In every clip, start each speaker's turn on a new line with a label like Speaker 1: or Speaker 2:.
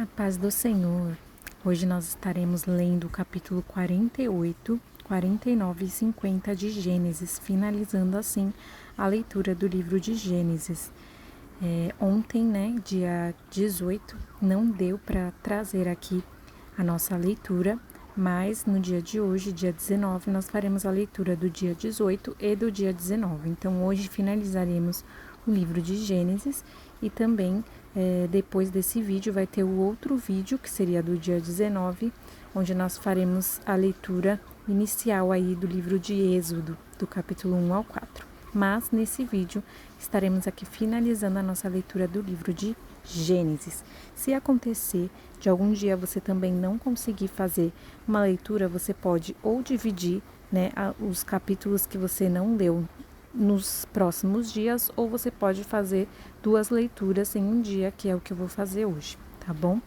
Speaker 1: A paz do Senhor. Hoje nós estaremos lendo o capítulo 48, 49 e 50 de Gênesis, finalizando assim a leitura do livro de Gênesis. Ontem, dia 18, não deu para trazer aqui a nossa leitura, mas no dia de hoje, dia 19, nós faremos a leitura do dia 18 e do dia 19. Então, hoje finalizaremos o livro de Gênesis e também depois desse vídeo vai ter o outro vídeo, que seria do dia 19, onde nós faremos a leitura inicial aí do livro de Êxodo, do capítulo 1 ao 4. Mas nesse vídeo estaremos aqui finalizando a nossa leitura do livro de Gênesis. Se acontecer de algum dia você também não conseguir fazer uma leitura, você pode ou dividir os capítulos que você não leu nos próximos dias, ou você pode fazer 2 leituras em um dia, que é o que eu vou fazer hoje, tá bom?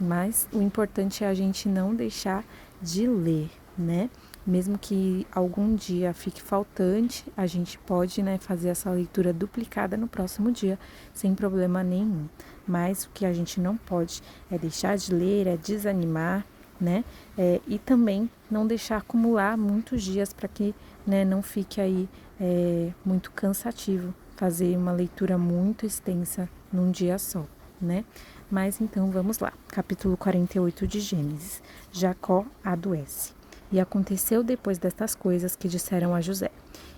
Speaker 1: Mas o importante é a gente não deixar de ler, né? Mesmo que algum dia fique faltante, a gente pode, fazer essa leitura duplicada no próximo dia, sem problema nenhum. Mas o que a gente não pode é deixar de ler, é desanimar, e também não deixar acumular muitos dias para que, não fique aí muito cansativo fazer uma leitura muito extensa num dia só, Mas então vamos lá, capítulo 48 de Gênesis. Jacó adoece. E aconteceu depois destas coisas que disseram a José: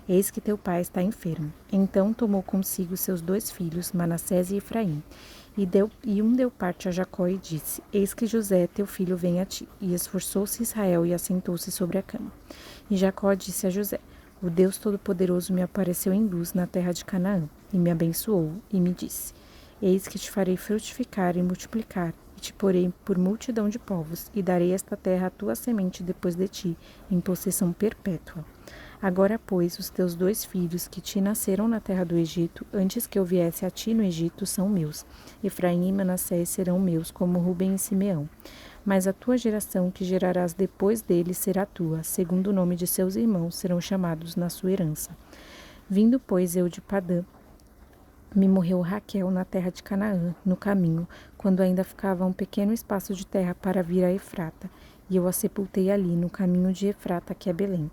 Speaker 1: Eis que teu pai está enfermo. Então tomou consigo seus 2 filhos, Manassés e Efraim, e um deu parte a Jacó e disse: Eis que José, teu filho, vem a ti. E esforçou-se Israel e assentou-se sobre a cama. E Jacó disse a José: O Deus Todo-Poderoso me apareceu em luz na terra de Canaã, e me abençoou, e me disse: Eis que te farei frutificar e multiplicar, e te porei por multidão de povos, e darei esta terra à tua semente depois de ti, em possessão perpétua. Agora, pois, os teus 2 filhos que te nasceram na terra do Egito, antes que eu viesse a ti no Egito, são meus. Efraim e Manassés serão meus, como Rubem e Simeão. Mas a tua geração, que gerarás depois deles, será tua, segundo o nome de seus irmãos, serão chamados na sua herança. Vindo, pois, eu de Padã, me morreu Raquel na terra de Canaã, no caminho, quando ainda ficava um pequeno espaço de terra para vir a Efrata, e eu a sepultei ali, no caminho de Efrata, que é Belém.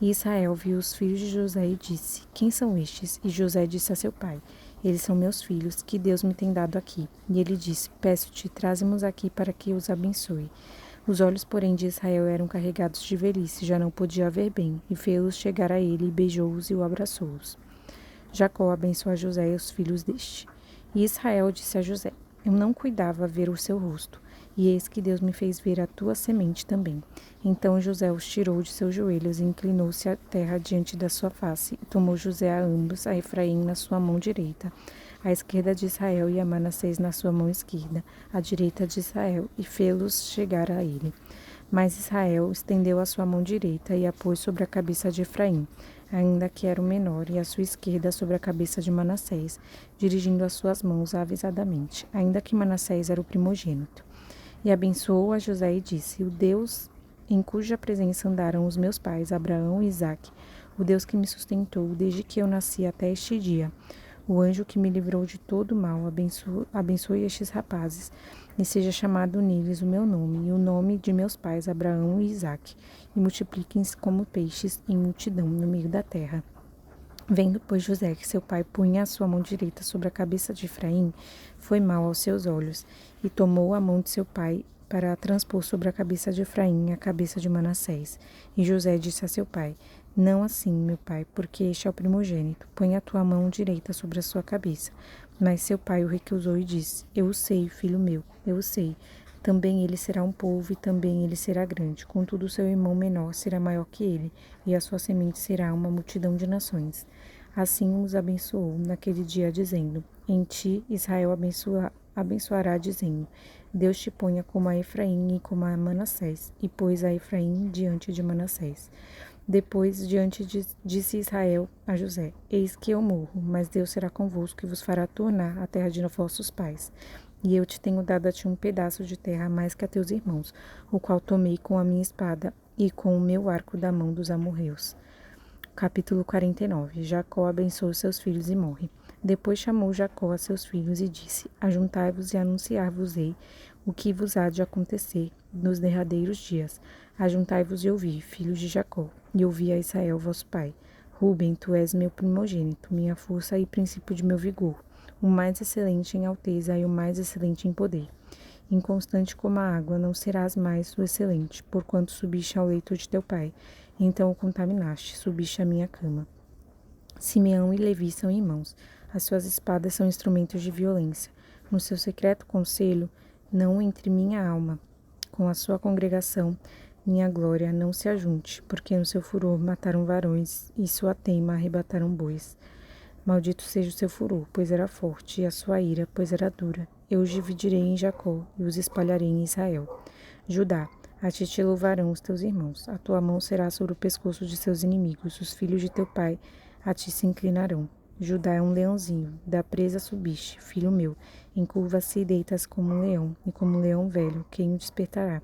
Speaker 1: E Israel viu os filhos de José e disse: Quem são estes? E José disse a seu pai: Eles são meus filhos, que Deus me tem dado aqui. E ele disse: Peço-te, traze-mos aqui para que os abençoe. Os olhos, porém, de Israel eram carregados de velhice, já não podia ver bem, e fê-los chegar a ele, e beijou-os e o abraçou-os. Jacó abençoou a José e os filhos deste. E Israel disse a José: Eu não cuidava ver o seu rosto, e eis que Deus me fez ver a tua semente também. Então José os tirou de seus joelhos e inclinou-se à terra diante da sua face, e tomou José a ambos, a Efraim na sua mão direita, à esquerda de Israel, e a Manassés na sua mão esquerda, à direita de Israel, e fê-los chegar a ele. Mas Israel estendeu a sua mão direita e a pôs sobre a cabeça de Efraim, ainda que era o menor, e a sua esquerda sobre a cabeça de Manassés, dirigindo as suas mãos avisadamente, ainda que Manassés era o primogênito. E abençoou a José e disse: O Deus em cuja presença andaram os meus pais, Abraão e Isaque, o Deus que me sustentou desde que eu nasci até este dia, o anjo que me livrou de todo mal, abençoe estes rapazes, e seja chamado neles o meu nome, e o nome de meus pais, Abraão e Isaque, e multipliquem-se como peixes em multidão no meio da terra. Vendo, pois, José que seu pai punha a sua mão direita sobre a cabeça de Efraim, foi mal aos seus olhos, e tomou a mão de seu pai para a transpor sobre a cabeça de Efraim a cabeça de Manassés. E José disse a seu pai: Não assim, meu pai, porque este é o primogênito. Põe a tua mão direita sobre a sua cabeça. Mas seu pai o recusou e disse: Eu o sei, filho meu, eu o sei. Também ele será um povo e também ele será grande. Contudo, seu irmão menor será maior que ele, e a sua semente será uma multidão de nações. Assim os abençoou naquele dia, dizendo: Em ti Israel abençoará, dizendo: Deus te ponha como a Efraim e como a Manassés, e pôs a Efraim diante de Manassés. Depois, disse Israel a José: Eis que eu morro, mas Deus será convosco e vos fará tornar a terra de vossos pais. E eu te tenho dado a ti um pedaço de terra mais que a teus irmãos, o qual tomei com a minha espada e com o meu arco da mão dos amorreus. Capítulo 49. Jacó abençoa seus filhos e morre. Depois chamou Jacó a seus filhos e disse: Ajuntai-vos e anunciar-vos-ei o que vos há de acontecer nos derradeiros dias. Ajuntai-vos e ouvi, filhos de Jacó, e ouvi a Israel vosso pai. Ruben, tu és meu primogênito, minha força e princípio de meu vigor, o mais excelente em alteza e o mais excelente em poder. Inconstante como a água, não serás mais o excelente, porquanto subiste ao leito de teu pai. Então o contaminaste, subiste à minha cama. Simeão e Levi são irmãos, as suas espadas são instrumentos de violência. No seu secreto conselho, não entre minha alma. Com a sua congregação, minha glória não se ajunte, porque no seu furor mataram varões, e sua teima arrebataram bois. Maldito seja o seu furor, pois era forte, e a sua ira, pois era dura. Eu os dividirei em Jacó, e os espalharei em Israel. Judá, a ti te louvarão os teus irmãos, a tua mão será sobre o pescoço de seus inimigos, os filhos de teu pai a ti se inclinarão. Judá é um leãozinho, da presa subiste, filho meu, encurva-se e deitas como um leão, e como um leão velho, quem o despertará?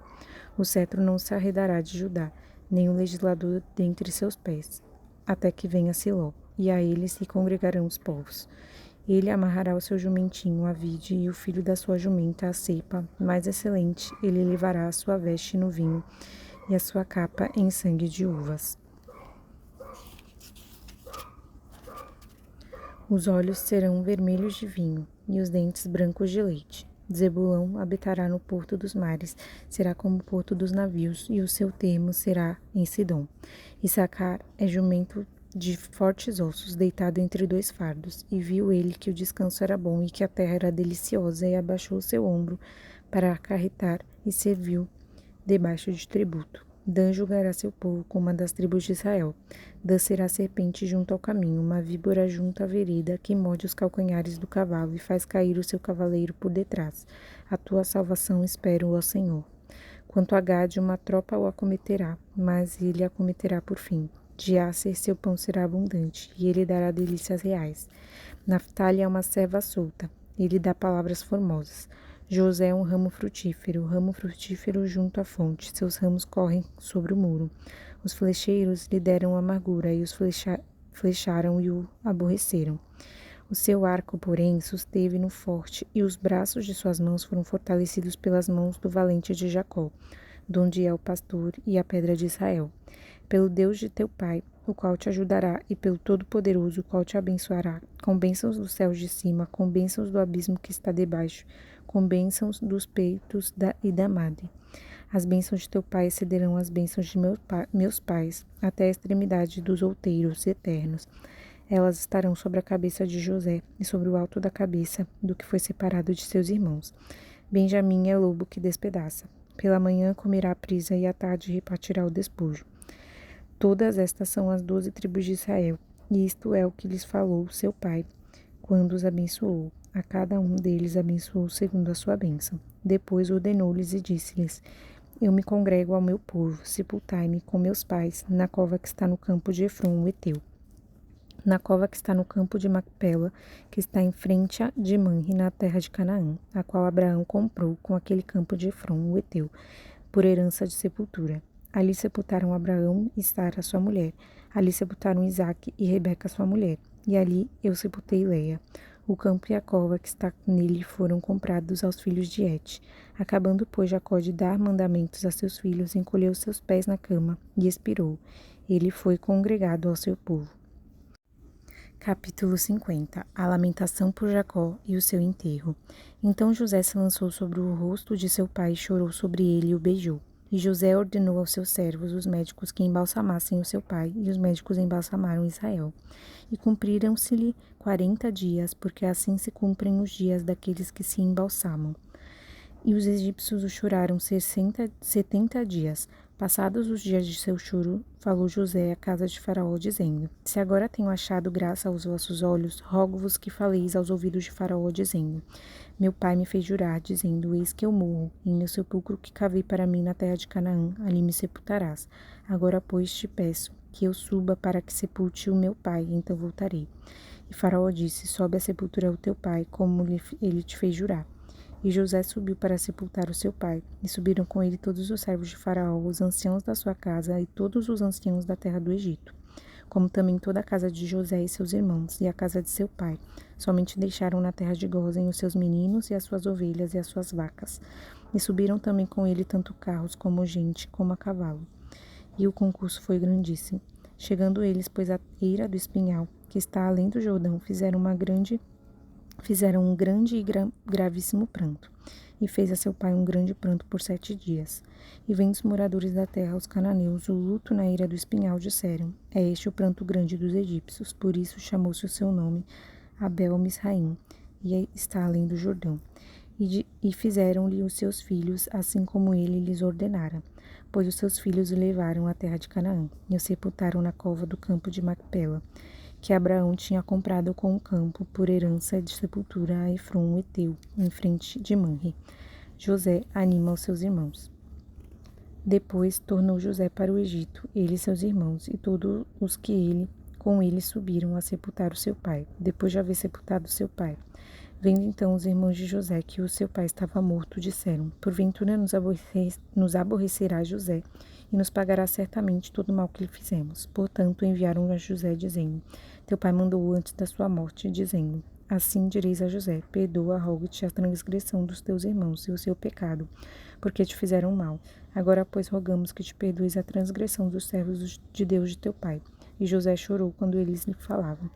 Speaker 1: O cetro não se arredará de Judá, nem o legislador dentre seus pés, até que venha Siló, e a ele se congregarão os povos. Ele amarrará o seu jumentinho à vide e o filho da sua jumenta à cepa mais excelente. Ele levará a sua veste no vinho e a sua capa em sangue de uvas. Os olhos serão vermelhos de vinho e os dentes brancos de leite. Zebulão habitará no porto dos mares, será como o porto dos navios, e o seu termo será em Sidom. Issacar é jumento de fortes ossos, deitado entre dois fardos, e viu ele que o descanso era bom e que a terra era deliciosa, e abaixou o seu ombro para acarretar e serviu debaixo de tributo. Dan julgará seu povo como uma das tribos de Israel. Dan será serpente junto ao caminho, uma víbora junto à vereda, que morde os calcanhares do cavalo e faz cair o seu cavaleiro por detrás. A tua salvação espero, ó Senhor. Quanto a Gade, uma tropa o acometerá, mas ele acometerá por fim. De Asser seu pão será abundante, e ele dará delícias reais. Naftali é uma serva solta, ele dá palavras formosas. José é um ramo frutífero junto à fonte, seus ramos correm sobre o muro. Os flecheiros lhe deram amargura, e os flecharam e o aborreceram. O seu arco, porém, susteve no forte, e os braços de suas mãos foram fortalecidos pelas mãos do valente de Jacó, donde é o pastor e a pedra de Israel. Pelo Deus de teu pai, o qual te ajudará, e pelo Todo-Poderoso, o qual te abençoará, com bênçãos dos céus de cima, com bênçãos do abismo que está debaixo, com bênçãos dos peitos e da madre. As bênçãos de teu pai excederão as bênçãos de meus pais, até a extremidade dos outeiros eternos. Elas estarão sobre a cabeça de José e sobre o alto da cabeça do que foi separado de seus irmãos. Benjamim é lobo que despedaça. Pela manhã comerá a prisa e à tarde repartirá o despojo. Todas estas são as 12 tribos de Israel, e isto é o que lhes falou seu pai, quando os abençoou. A cada um deles abençoou segundo a sua bênção. Depois ordenou-lhes e disse-lhes: Eu me congrego ao meu povo, sepultai-me com meus pais, na cova que está no campo de Efron, o Heteu. Na cova que está no campo de Macpela, que está em frente de Manre, na terra de Canaã, a qual Abraão comprou com aquele campo de Efron, o Heteu, por herança de sepultura. Ali sepultaram Abraão e Sara, sua mulher. Ali sepultaram Isaque e Rebeca, sua mulher. E ali eu sepultei Leia. O campo e a cova que está nele foram comprados aos filhos de Et. Acabando, pois, Jacó de dar mandamentos a seus filhos, encolheu seus pés na cama e expirou. Ele foi congregado ao seu povo. Capítulo 50. A lamentação por Jacó e o seu enterro. Então José se lançou sobre o rosto de seu pai, chorou sobre ele e o beijou. E José ordenou aos seus servos, os médicos, que embalsamassem o seu pai, e os médicos embalsamaram Israel. E cumpriram-se-lhe 40 dias, porque assim se cumprem os dias daqueles que se embalsamam. E os egípcios o choraram 70 dias. Passados os dias de seu choro, falou José à casa de Faraó, dizendo: Se agora tenho achado graça aos vossos olhos, rogo-vos que faleis aos ouvidos de Faraó, dizendo: Meu pai me fez jurar, dizendo: Eis que eu morro, e no sepulcro que cavei para mim na terra de Canaã, ali me sepultarás. Agora, pois, te peço que eu suba para que sepulte o meu pai, então voltarei. E Faraó disse: Sobe à sepultura ao teu pai, como ele te fez jurar. E José subiu para sepultar o seu pai, e subiram com ele todos os servos de Faraó, os anciãos da sua casa e todos os anciãos da terra do Egito, como também toda a casa de José e seus irmãos, e a casa de seu pai. Somente deixaram na terra de Gósen os seus meninos e as suas ovelhas e as suas vacas. E subiram também com ele tanto carros como gente, como a cavalo. E o concurso foi grandíssimo. Chegando eles, pois, à eira do espinhal, que está além do Jordão, fizeram um grande e gravíssimo pranto. E fez a seu pai um grande pranto por 7 dias. E vendo os moradores da terra, os cananeus, o luto na eira do espinhal, disseram: É este o pranto grande dos egípcios. Por isso chamou-se o seu nome Abel-Misraim, e está além do Jordão. E fizeram-lhe os seus filhos, assim como ele lhes ordenara. Pois os seus filhos o levaram à terra de Canaã, e o sepultaram na cova do campo de Macpela, que Abraão tinha comprado com o campo por herança de sepultura a Efron, o Eteu, em frente de Manre. José anima os seus irmãos. Depois tornou José para o Egito, ele e seus irmãos, e todos os que com ele subiram a sepultar o seu pai, depois de haver sepultado seu pai. Vendo então os irmãos de José que o seu pai estava morto, disseram: Porventura nos aborrecerá José, e nos pagará certamente todo o mal que lhe fizemos. Portanto, enviaram a José, dizendo: Teu pai mandou antes da sua morte, dizendo: Assim direis a José: Perdoa, rogo-te, a transgressão dos teus irmãos e o seu pecado, porque te fizeram mal. Agora, pois, rogamos que te perdoes a transgressão dos servos de Deus de teu pai. E José chorou quando eles lhe falavam.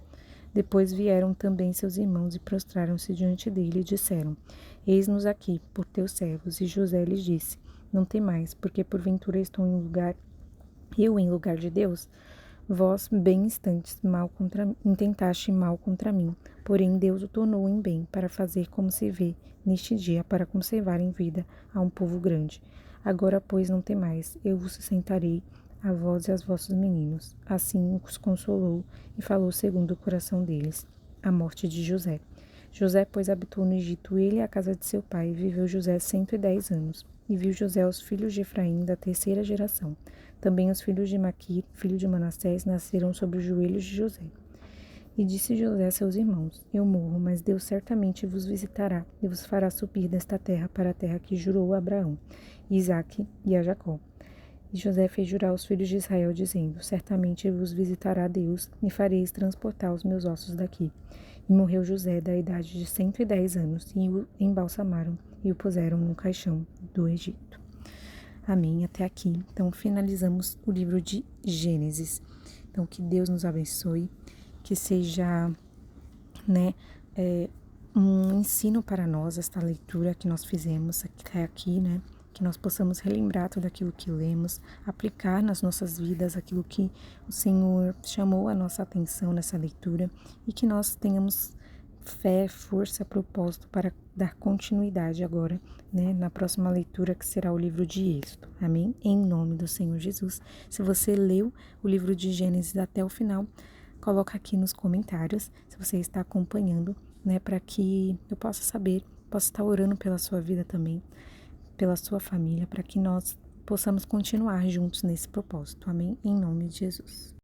Speaker 1: Depois vieram também seus irmãos e prostraram-se diante dele e disseram: Eis-nos aqui, por teus servos. E José lhes disse: Não temais, porque porventura estou em lugar de Deus? Vós, bem intentaste mal contra mim, porém Deus o tornou em bem, para fazer como se vê neste dia, para conservar em vida a um povo grande. Agora, pois, não temais, eu vos sustentarei, a vós e aos vossos meninos. Assim os consolou e falou segundo o coração deles. A morte de José. José, pois, habitou no Egito, ele e a casa de seu pai, e viveu José 110 anos. E viu José os filhos de Efraim da terceira geração. Também os filhos de Maquir, filho de Manassés, nasceram sobre os joelhos de José. E disse José a seus irmãos: Eu morro, mas Deus certamente vos visitará e vos fará subir desta terra para a terra que jurou a Abraão, Isaque e a Jacó. E José fez jurar aos filhos de Israel, dizendo: Certamente vos visitará Deus, e fareis transportar os meus ossos daqui. E morreu José da idade de 110 anos, e o embalsamaram e o puseram no caixão do Egito. Amém. Até aqui. Então, finalizamos o livro de Gênesis. Então, que Deus nos abençoe, que seja, um ensino para nós esta leitura que nós fizemos até aqui, que nós possamos relembrar tudo aquilo que lemos, aplicar nas nossas vidas aquilo que o Senhor chamou a nossa atenção nessa leitura e que nós tenhamos fé, força, propósito para dar continuidade agora, na próxima leitura, que será o livro de Êxodo. Amém? Em nome do Senhor Jesus. Se você leu o livro de Gênesis até o final, coloca aqui nos comentários se você está acompanhando, para que eu possa saber, possa estar orando pela sua vida também, pela sua família, para que nós possamos continuar juntos nesse propósito. Amém? Em nome de Jesus.